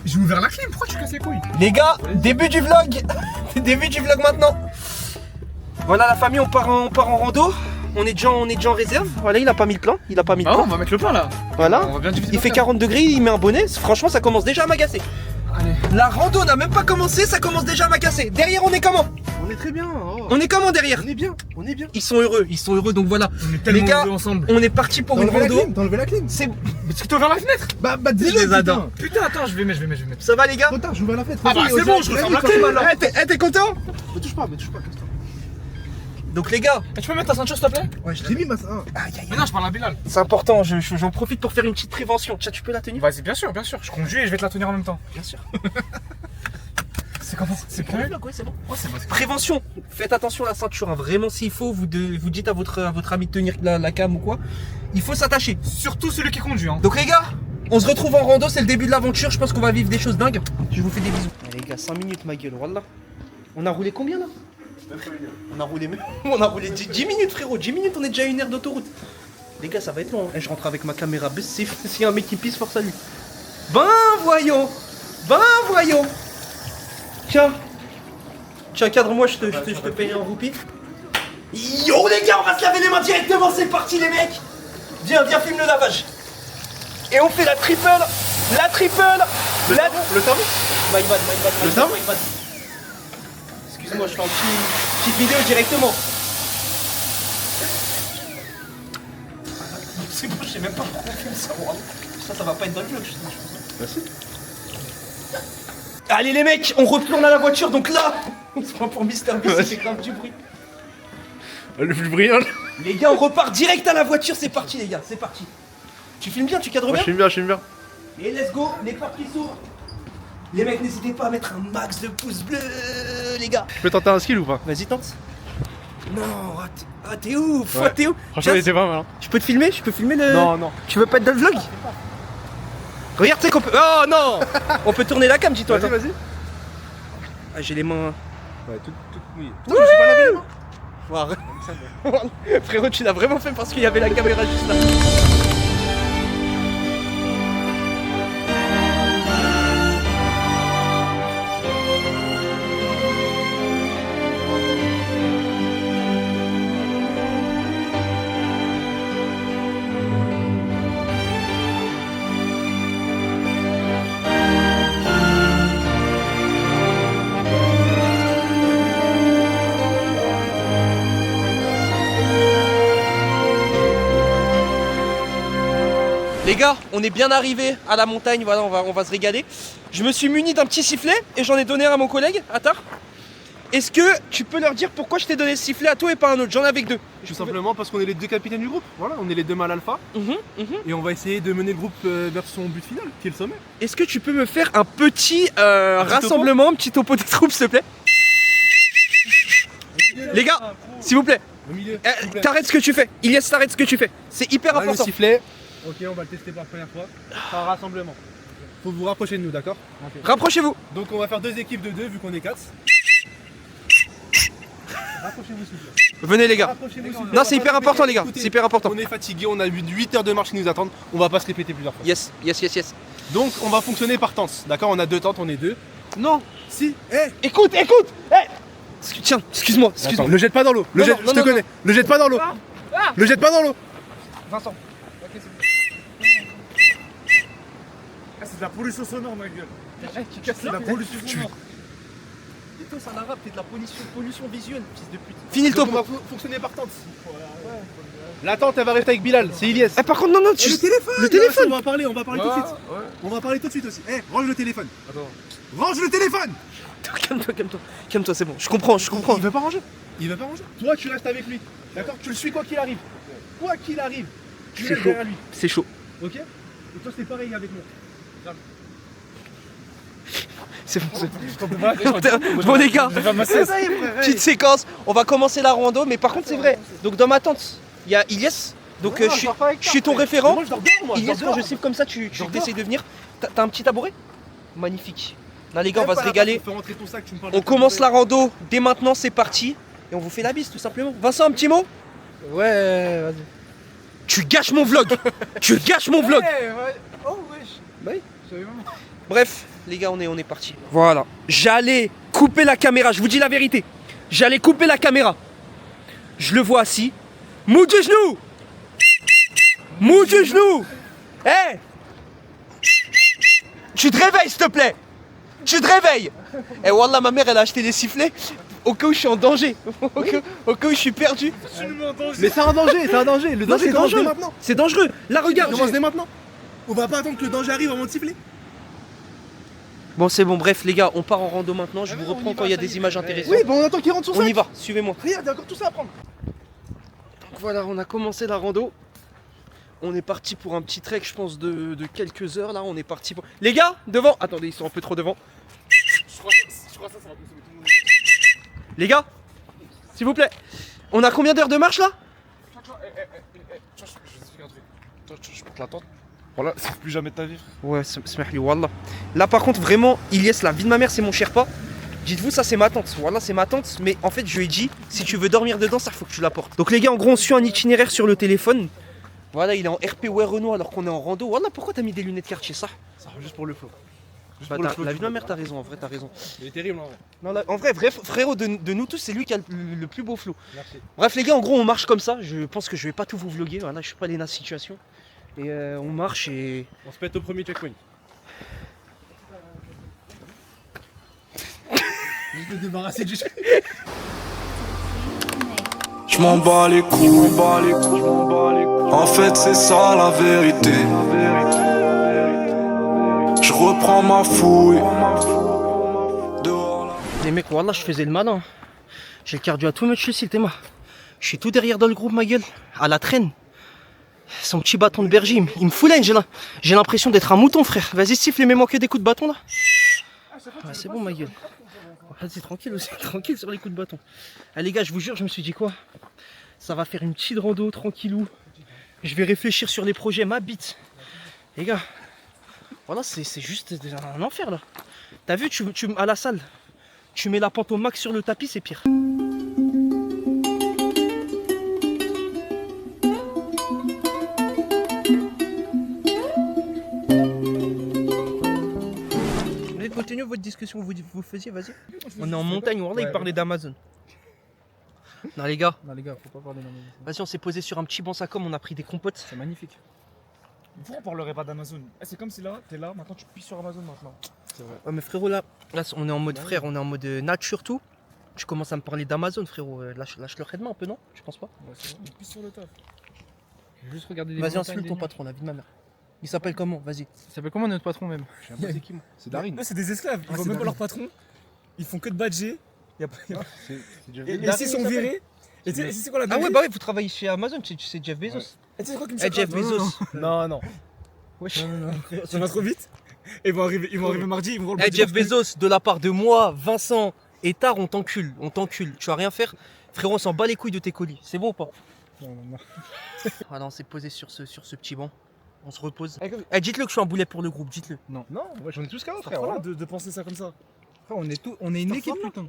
J'ai ouvert la clim, pourquoi tu casses les couilles? Les gars, début du vlog. Début du vlog maintenant. Voilà la famille, on part en rando. On est déjà en réserve. Voilà, il a pas mis le plan. Il a pas mis le Ah plan. ouais, on va mettre le plan là. Voilà. On va bien diviser Il par fait quatre. 40 degrés, il met un bonnet. Franchement, ça commence déjà à m'agacer. Allez. La rando n'a même pas commencé, ça commence déjà à m'agacer. Derrière, on est comment? On est très bien. Oh. On est comment derrière? On est bien, on est bien. Ils sont heureux, donc voilà. On est tellement Les gars, heureux ensemble. on est parti pour une T'as enlevé la rando. clim, t'as enlevé la clim. C'est... Mais est-ce que t'as ouvert la fenêtre? Bah Je dis-le, les putain. adore. Putain, attends, je vais mettre. Ça va les gars? Trop tard, j'ouvre la fenêtre. Ah bah c'est bon, je referme la clim alors. T'es content? Me touche pas, casse-toi. Donc les gars, Et tu peux mettre ta ceinture s'il te plaît? Ouais, je t'ai mis ma. Mais non, je parle à Bilal. c'est important, j'en profite pour faire une petite prévention. Tiens, tu peux la tenir? Vas-y, bien sûr. Je conduis et je vais te la tenir en même temps. Bien sûr. C'est comment? C'est Premier prévu? vlog, ouais, c'est bon. Ouais, c'est bon. Prévention, faites attention à la ceinture, hein. Vraiment s'il faut, vous dites à votre ami de tenir la cam ou quoi. Il faut s'attacher. Surtout celui qui conduit. Hein. Donc les gars, on se retrouve en rando, c'est le début de l'aventure, je pense qu'on va vivre des choses dingues. Je vous fais des bisous. Allez les gars, 5 minutes ma gueule, wallah. On a roulé combien là? On a roulé 10 minutes frérot, 10 minutes, on est déjà à 1 heure d'autoroute. Les gars, ça va être long, hein. Je rentre avec ma caméra baissée, s'il y a un mec qui pisse, force à lui. Ben voyons. Tiens, cadre-moi, je te paye en roupie. Yo les gars, on va se laver les mains directement, c'est parti les mecs. Viens, filme le lavage. Et on fait la triple. Le savon. My bad. Le savon. my bad. Excuse-moi, je fais une petite vidéo directement. C'est bon, je sais même pas pourquoi on filme ça. Ça va pas être dans le vlog, je pense. Merci. Allez les mecs, on retourne à la voiture, donc là, on se prend pour Mister Beast, ça fait grave du bruit. Le plus brillant. Les gars, on repart direct à la voiture, c'est parti les gars, c'est parti. Tu filmes bien, tu cadres bien? Je filme bien. Et let's go, les portes qui s'ouvrent. Les mecs, n'hésitez pas à mettre un max de pouces bleus, les gars. Je peux tenter un skill ou pas? Vas-y, tente. Non, t'es ouf, Ouais. t'es ouf. Franchement, il était pas mal. Hein. Je peux te filmer? Je peux filmer le... Non. Tu veux pas être dans le vlog? Regarde, tu sais qu'on peut... Oh non. On peut tourner la cam, dis-toi. attends. Vas-y. Ah, j'ai les mains... Ouais, tout mouillé. J'ai pas lavé les mains. Wow. Frérot, tu l'as vraiment fait parce qu'il y avait la caméra juste là. Les gars, on est bien arrivé à la montagne, voilà, on va se régaler. Je me suis muni d'un petit sifflet et j'en ai donné un à mon collègue, Attar. Est-ce que tu peux leur dire pourquoi je t'ai donné ce sifflet à toi et pas à un autre? J'en ai avec deux. Tout simplement parce qu'on est les deux capitaines du groupe. Voilà, on est les deux mâles alpha. Et on va essayer de mener le groupe vers son but final, qui est le sommet. Est-ce que tu peux me faire un petit rassemblement, un petit topo des troupes s'il te plaît? Les gars, s'il vous plaît, Au milieu. t'arrêtes ce que tu fais. Ilyes, t'arrêtes ce que tu fais. C'est hyper Là, le important. sifflet. Ok, on va le tester pour la première fois. Par rassemblement. Faut vous rapprocher de nous, d'accord? Rapprochez-vous. Donc on va faire deux équipes de deux vu qu'on est 4. Rapprochez-vous s'il vous plaît. Venez les gars. Rapprochez-vous, s'il vous plaît. Non, c'est hyper important les gars. Écoutez, C'est hyper important. On est fatigué, on a eu 8 heures de marche qui nous attendent. On va pas se répéter plusieurs fois. Yes. Donc on va fonctionner par tentes, d'accord? On a 2 tentes, on est 2. Non, si, Écoute. Tiens, excuse-moi. Attends, le jette pas dans l'eau. Non, Je non, te non, connais. Le jette pas dans l'eau. Le jette pas dans l'eau. Vincent. C'est de la pollution sonore, ma gueule. Tu casses C'est de la pollution sonore. Et toi, c'est un arabe, t'es de la pollution visuelle, fils de pute. Finis le Donc topo. on va fonctionner par tente. La tente elle va rester avec Bilal, c'est Ilyes. Eh, par contre, non, Le téléphone. Le téléphone. On va parler tout de suite. On va parler tout de suite aussi. Range le téléphone. Range le téléphone. Calme-toi, c'est bon. Je comprends. Il veut pas ranger. Toi tu restes avec lui. D'accord? Tu le suis quoi qu'il arrive. Tu C'est restes chaud. derrière lui. C'est chaud. Ok? Et toi c'est pareil avec moi. C'est bon. Bon, les gars, petite séquence. On va commencer la rando, mais par contre, c'est vrai. Donc, dans ma tente, il y a Ilyes. Donc, je suis ton référent. Moi je dors dehors, moi. Ilyes, quand je siffle comme ça, tu essaies de venir. T'as un petit tabouret? Magnifique. Là, les gars, on va se régaler. On commence la rando dès maintenant, c'est parti. Et on vous fait la bise, tout simplement. Vincent, un petit mot? Ouais, vas-y. Tu gâches mon vlog. Oh wesh. Bah oui. Je savais même pas. Bref, les gars, on est parti. Voilà. J'allais couper la caméra, je vous dis la vérité. J'allais couper la caméra. Je le vois assis. Mou du genou. Mou du genou. Hé, tu te réveilles, s'il te plaît. Tu te réveilles. Eh wallah, ma mère, elle a acheté des sifflets au cas où je suis en danger. Au cas où je suis perdu. Mais c'est un danger, c'est un danger. Le Non, danger c'est commence dès dangereux. maintenant. C'est dangereux. Là, regarde. Commence dès maintenant. On va pas attendre que le danger arrive avant de siffler. Bon, c'est bon, bref, les gars, on part en rando maintenant. Je vous reprends quand il y a des images intéressantes. Oui, bon, on attend qu'il rentre son On sac. y va, suivez-moi. Regarde, il y a encore tout ça à prendre. Donc voilà, on a commencé la rando. On est parti pour un petit trek, je pense, de quelques heures. Là, on est parti pour... Les gars, devant. Attendez, ils sont un peu trop devant. Je crois que ça va consommer tout le monde. Les gars, s'il vous plaît. On a combien d'heures de marche, là? Je vais t'expliquer un truc. Je porte la tente. Voilà, c'est plus jamais de ta vie. Ouais, smahli, wallah. Là, par contre, vraiment, Ilyes, la vie de ma mère, c'est mon Sherpa. Dites-vous, ça, c'est ma tante. Voilà, c'est ma tante. Mais en fait, je lui ai dit, si tu veux dormir dedans, ça, faut que tu la portes. Donc, les gars, en gros, on suit un itinéraire sur le téléphone. Voilà, il est en RP ouais Renault alors qu'on est en rando. Wallah, pourquoi t'as mis des lunettes quartier, ça? Ça juste pour le flow. Bah, la vie de ma mère, t'as raison, en vrai, t'as raison. Il est terrible en vrai. Non, là, en vrai, frérot, de nous tous, c'est lui qui a le plus beau flow. Merci. Bref, les gars, en gros, on marche comme ça. Je pense que je vais pas tout vous vloguer. Voilà, je suis pas dans la situation. Et on marche et. On se pète au premier checkpoint. Je vais me débarrasser du Je m'en bats les couilles, en fait c'est ça la vérité. Je reprends ma fouille. Dehors là. Les mecs, wallah, je faisais le malin. J'ai le cardio à tout mettre, je suis Théma. Je suis tout derrière dans le groupe, ma gueule. À la traîne. Son petit bâton de berger, il me fout là, j'ai l'impression d'être un mouton, frère. Vas-y, siffle, mets-moi que des coups de bâton là. Ouais, c'est bon, ma gueule. Vas-y, tranquille aussi, tranquille sur les coups de bâton. Ah, les gars, je vous jure, je me suis dit quoi? Ça va faire une petite rando, tranquillou. Je vais réfléchir sur les projets, ma bite. Les gars, voilà, c'est juste un enfer là. T'as vu, à la salle, tu mets la pente au max sur le tapis, c'est pire. Continuez votre discussion, vous faisiez, vas-y. On est en montagne, voilà, il parlait d'Amazon. Non les gars, faut pas parler d'Amazon. vas-y, on s'est posé sur un petit banc Sacom, on a pris des compotes. C'est magnifique. Pourquoi on parlerait pas d'Amazon? C'est comme si là, t'es là, maintenant tu pisses sur Amazon maintenant. C'est vrai. Ouais, mais frérot, là, on est en mode frère, on est en mode nature tout. Tu commences à me parler d'Amazon, frérot. Lâche le redemain un peu, non? Tu penses pas? Ouais, c'est vrai. On pisse sur le taf. Juste regarder les Vas-y, montagnes, insulte les ton nuages. patron, la vie de ma mère. Il s'appelle comment? Vas-y. Ça s'appelle comment notre patron même? Je sais même pas c'est qui moi. C'est Darin. Eux, c'est des esclaves. Ils Ah, voient c'est même pas Darin. leur patron. Ils font que de badger. C'est déjà Et Darin, s'ils il sont s'appelle. virés. Et tu sais c'est quoi la Ah dinguerie? ouais, bah ouais, vous travaillez chez Amazon, c'est Jeff Bezos. Et tu sais quoi qui me Eh, choque Jeff pas Bezos. Non. Wesh. Ça va trop vite. Ils vont arriver mardi, ils vont voir le Eh, badge Jeff partout. Bezos, de la part de moi, Vincent et Tar, on t'encule. Tu vas rien faire. Frérot, on s'en bat les couilles de tes colis. C'est bon ou pas? Non. Voilà, on s'est posé sur ce petit banc. On se repose. Eh, dites-le que je suis un boulet pour le groupe, dites-le. Non, ouais, j'en ai tous qu'un frère. Parfois là, Voilà. de penser ça comme ça. Frère, on est une équipe Parfois, putain.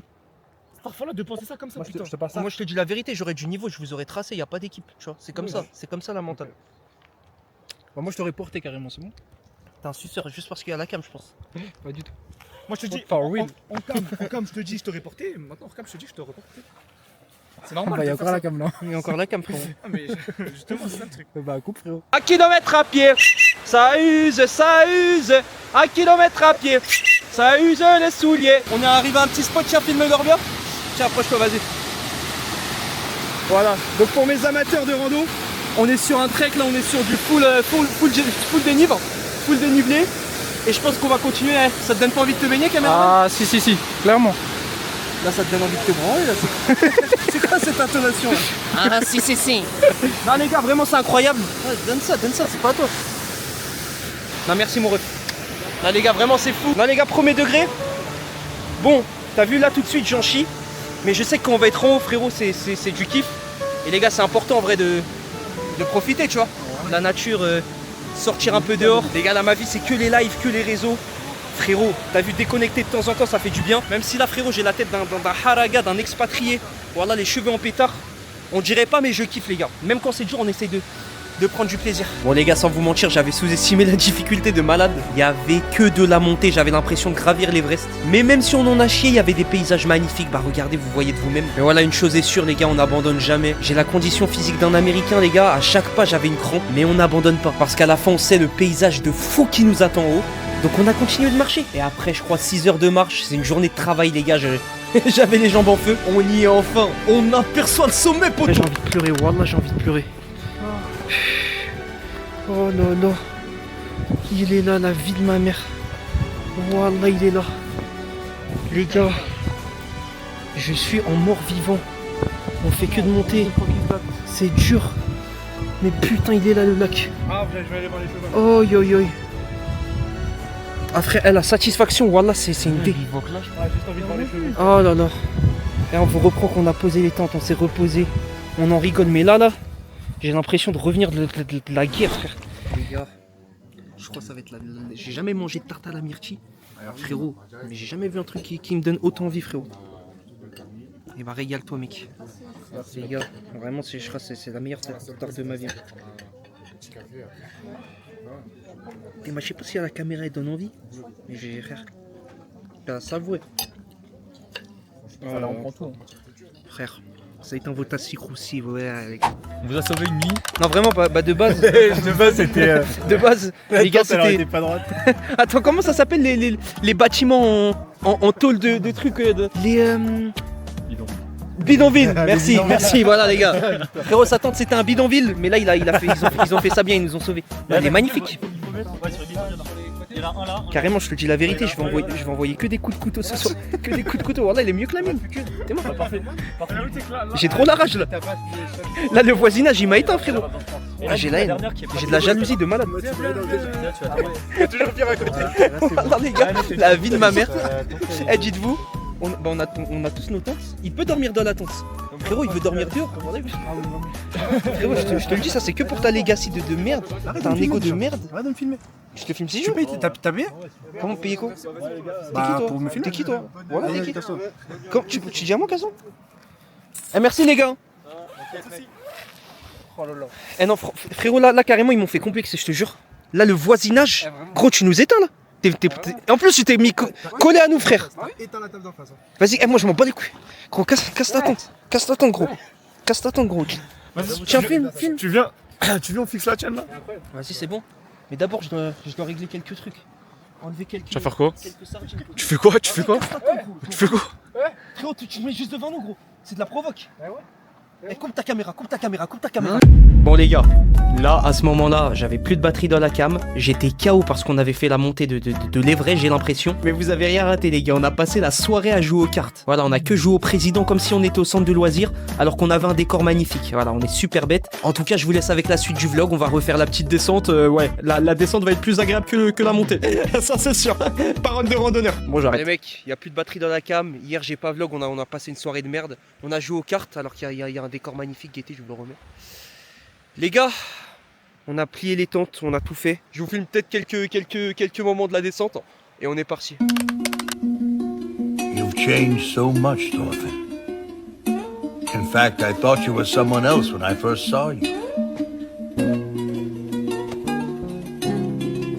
Parfois là, de penser ça comme ça, Moi je putain. te parle ça. Moi, je te dis la vérité, j'aurais du niveau, je vous aurais tracé, y a pas d'équipe, tu vois. C'est comme ça, c'est comme ça la mentale. Bah, moi je t'aurais porté carrément, c'est bon? T'es un suceur juste parce qu'il y a la cam, je pense. Pas du tout. Moi je te dis, For en real. cam, je te dis, je t'aurais porté. Maintenant, en cam, je te dis, je t'aurais porté. C'est normal. Bah, il y a de faire encore la ça. cam là. Il y a encore la cam, frérot. Ah, mais justement, c'est ça le truc. Bah, coupe frérot. À kilomètre à pied, ça use, ça use. À kilomètre à pied, ça use les souliers. On est arrivé à un petit spot, tiens, filme-leur bien. Tiens, approche-toi, vas-y. Voilà, donc pour mes amateurs de rando, on est sur un trek, là on est sur du full dénivelé. Et je pense qu'on va continuer, hein. Ça te donne pas envie de te baigner, caméra? Ah, si, clairement. Là ça te donne envie de te branler, là. C'est quoi cette intonation là? Ah, si. Non les gars, vraiment c'est incroyable. Ouais, donne ça, c'est pas à toi. Non merci mon ref. Non les gars, vraiment c'est fou. Non les gars, premier degré. Bon, t'as vu là tout de suite j'en chie. Mais je sais que quand on va être en haut, frérot, c'est du kiff. Et les gars, c'est important en vrai de profiter, tu vois. La nature, sortir un peu dehors. Les gars, là ma vie c'est que les lives, que les réseaux. Frérot, t'as vu, déconnecter de temps en temps, ça fait du bien. Même si là, frérot, j'ai la tête d'un haraga, d'un expatrié. Voilà, les cheveux en pétard. On dirait pas, mais je kiffe, les gars. Même quand c'est dur, on essaye de de prendre du plaisir. Bon les gars, sans vous mentir, j'avais sous-estimé la difficulté de malade. Il y avait que de la montée, j'avais l'impression de gravir l'Everest. Mais même si on en a chié, il y avait des paysages magnifiques. Bah regardez, vous voyez de vous-même. Mais voilà, une chose est sûre les gars, on n'abandonne jamais. J'ai la condition physique d'un Américain les gars, à chaque pas j'avais une crampe. Mais on n'abandonne pas, parce qu'à la fin on sait le paysage de fou qui nous attend en haut. Donc on a continué de marcher. Et après je crois 6 heures de marche, c'est une journée de travail les gars, j'avais les jambes en feu. On y est enfin, on aperçoit le sommet poteau. J'ai envie de pleurer, wallah j'ai envie de pleurer. Oh non non, il est là la vie de ma mère. Wallah il est là. Les gars, je suis en mort vivant. On fait que de monter. C'est dur. Mais putain il est là le lac. Ah, je vais aller voir les chevaux. Oh yo yo. Ah frère, la satisfaction, wallah c'est une dé. Ouais, juste envie de voir les chevaux. Oh là là. Et on vous reprend qu'on a posé les tentes, on s'est reposé. On en rigole, mais là, j'ai l'impression de revenir de la guerre, frère. Les gars, je crois que ça va être j'ai jamais mangé de tarte à la myrtille, frérot. Mais j'ai jamais vu un truc qui me donne autant envie, frérot. Et bah régale-toi, mec. Les gars, vraiment, je crois que c'est la meilleure tarte de ma vie. Et moi, je sais pas si la caméra elle donne envie, mais j'ai frère. T'as savoué. Là, on prend tout. Frère, ça éteint vos tasses roussi, ouais. Les gars. On vous a sauvé une nuit. Non, vraiment, bah de base. De base, c'était. De base, les gars, c'était. pas droite. Attends, comment ça s'appelle les bâtiments en tôle de trucs les. Bidonville, merci, merci, voilà les gars. Frérot, sa tente c'était un bidonville, mais là ils ont fait ça bien, ils nous ont sauvés. Il est magnifique. Carrément, je te dis la vérité, je vais envoyer que des coups de couteau ce soir. Que des coups de couteau, voilà, il est mieux que la mienne. T'es mort. J'ai trop la rage là. Là, le voisinage il m'a éteint, frérot. Ah, j'ai la haine. J'ai de la jalousie de malade. Toujours pire à côté. Voilà, les gars, la vie de ma mère. Eh, dites-vous. On a tous nos tentes. Il peut dormir dans la tente. Frérot, il veut dormir dehors. Frérot, je te le dis, ça c'est que pour ta legacy de merde. T'as un ego de merde. Arrête de me filmer. Je te filme si Tu je payes, t'as payé? Comment payer quoi? Bah, T'es qui toi? pour me filmer. T'es qui toi? Voilà, t'es qui? Quand, tu dis à moi, Kazan? Eh, merci les gars. Oh là là. Eh non, frérot, là carrément, ils m'ont fait complexer, je te jure. Là, le voisinage. Gros, tu nous éteins là. En plus, tu t'es mis collé à nous, frère. Éteins la table d'en face. Vas-y, moi je m'en bats les couilles. Gros, casse ta tente. Casse ta tente, gros. Casse ta tente, gros. Tiens, filme. Tu viens, on fixe la tienne là. Vas-y, c'est bon. Mais d'abord, je dois régler quelques trucs. Enlever quelques. Tu vas faire quoi? Quelques sardines. Tu fais quoi? Frérot, tu te mets juste devant nous, gros. C'est de la provoque. Eh, coupe ta caméra. Bon les gars, là à ce moment-là, j'avais plus de batterie dans la cam. J'étais KO parce qu'on avait fait la montée de l'Everest, j'ai l'impression. Mais vous avez rien raté les gars, on a passé la soirée à jouer aux cartes. Voilà, on a que joué au président comme si on était au centre de loisirs, alors qu'on avait un décor magnifique. Voilà, on est super bête. En tout cas, je vous laisse avec la suite du vlog. On va refaire la petite descente. Ouais, la descente va être plus agréable que la montée. Ça c'est sûr. Parole de randonneur. Bon, j'arrête. Les mecs, il y a plus de batterie dans la cam. Hier, j'ai pas vlog. On a passé une soirée de merde. On a joué aux cartes alors qu'il y a un décor magnifique. Gaieté, je vous le remets. Les gars, on a plié les tentes, on a tout fait. Je vous filme peut-être quelques moments de la descente et on est parti. You've changed so much, Thorfinn. In fact, I thought you were someone else when I first saw you.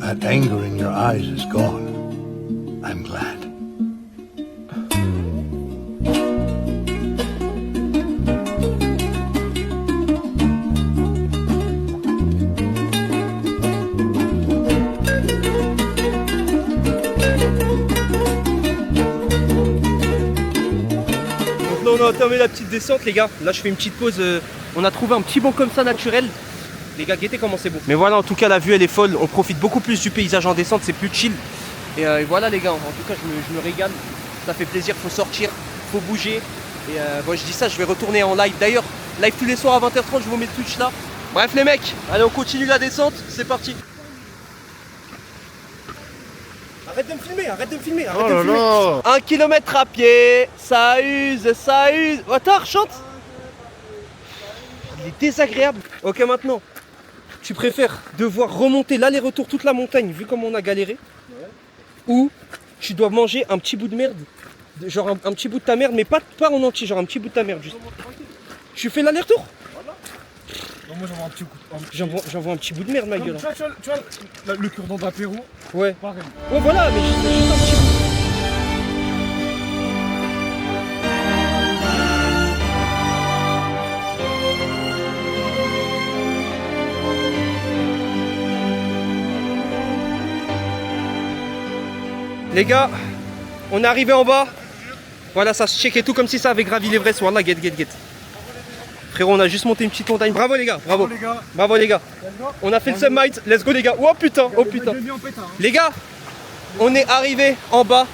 That anger in your eyes is gone. I'm glad. On a entamé la petite descente les gars, là je fais une petite pause, on a trouvé un petit banc comme ça naturel. Les gars, guettez comment c'est beau. Mais voilà, en tout cas la vue elle est folle, on profite beaucoup plus du paysage en descente, c'est plus chill. Et voilà les gars, en tout cas je me régale, ça fait plaisir, faut sortir, faut bouger. Et bon, je dis ça, je vais retourner en live. D'ailleurs, live tous les soirs à 20h30, je vous mets le Twitch là. Bref les mecs, allez on continue la descente, c'est parti. Arrête de me filmer, arrête de me filmer. 1 kilomètre à pied, ça use. Attends, chante. Il est désagréable. Ok, maintenant, tu préfères devoir remonter l'aller-retour toute la montagne, vu comme on a galéré, ou tu dois manger un petit bout de merde, genre un petit bout de ta merde, mais pas en entier, genre un petit bout de ta merde juste. Tu fais l'aller-retour? Non, moi j'envoie un petit coup. J'envoie un petit bout de merde, ma Non, gueule. tu vois le cure-dent d'apéro, Ouais. pareil. Ouais, voilà, mais juste un petit bout. Les gars, on est arrivé en bas. Voilà, ça se check et tout comme si ça avait gravi l'Everest. Wallah, get. Frérot, on a juste monté une petite montagne. Bravo les gars, bravo. Les gars, Bravo les gars. On a fait le summit. Let's go les gars. Oh putain, oh putain. Les gars, on est arrivé en bas,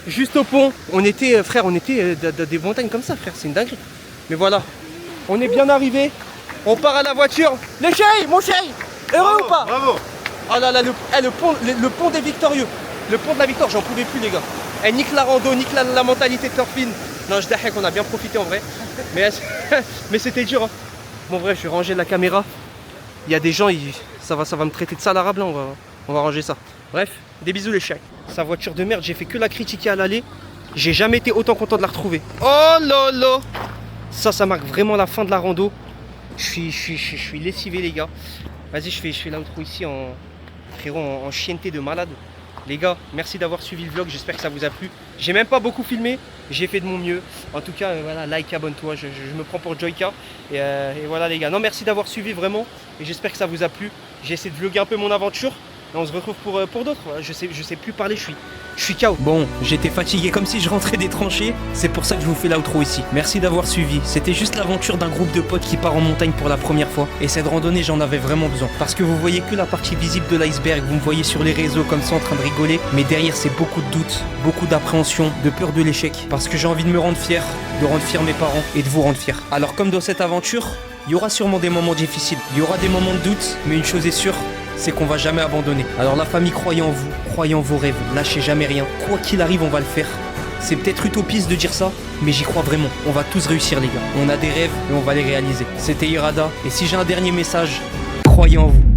juste au pont. On était, frère, on était dans des montagnes comme ça, frère. C'est une dinguerie. Mais voilà, on est bien arrivé. On part à la voiture. Le chéri, mon chéri. Heureux ou pas? Bravo. Oh là là, le pont des victorieux. Le pont de la victoire, j'en pouvais plus les gars. Elle nique la rando, nique la mentalité de Turpin. Non, je dahek, on a bien profité en vrai. Mais c'était dur. Hein. Bon, vrai, je vais ranger la caméra. Il y a des gens, ça va me traiter de sale arabe là, on va ranger ça. Bref, des bisous les chiens. Sa voiture de merde, j'ai fait que la critiquer à l'aller. J'ai jamais été autant content de la retrouver. Oh lolo. Ça marque vraiment la fin de la rando. Je suis lessivé les gars. Vas-y, je fais l'outro ici en chienneté de malade. Les gars, merci d'avoir suivi le vlog, j'espère que ça vous a plu. J'ai même pas beaucoup filmé, j'ai fait de mon mieux. En tout cas, voilà, like, abonne-toi, je me prends pour Joyka. Et voilà les gars, non merci d'avoir suivi vraiment. Et j'espère que ça vous a plu. J'ai essayé de vlogger un peu mon aventure. Et on se retrouve pour d'autres. Je sais plus parler, je suis KO. Bon, j'étais fatigué comme si je rentrais des tranchées. C'est pour ça que je vous fais l'outro ici. Merci d'avoir suivi. C'était juste l'aventure d'un groupe de potes qui part en montagne pour la première fois. Et cette randonnée, j'en avais vraiment besoin. Parce que vous voyez que la partie visible de l'iceberg. Vous me voyez sur les réseaux comme ça en train de rigoler. Mais derrière, c'est beaucoup de doutes, beaucoup d'appréhension, de peur de l'échec. Parce que j'ai envie de me rendre fier, de rendre fier mes parents et de vous rendre fier. Alors comme dans cette aventure, il y aura sûrement des moments difficiles. Il y aura des moments de doute. Mais une chose est sûre, c'est qu'on va jamais abandonner. Alors la famille, croyez en vous, croyez en vos rêves, lâchez jamais rien. Quoi qu'il arrive, on va le faire. C'est peut-être utopiste de dire ça, mais j'y crois vraiment. On va tous réussir les gars. On a des rêves et on va les réaliser. C'était Irada, et si j'ai un dernier message, croyez en vous.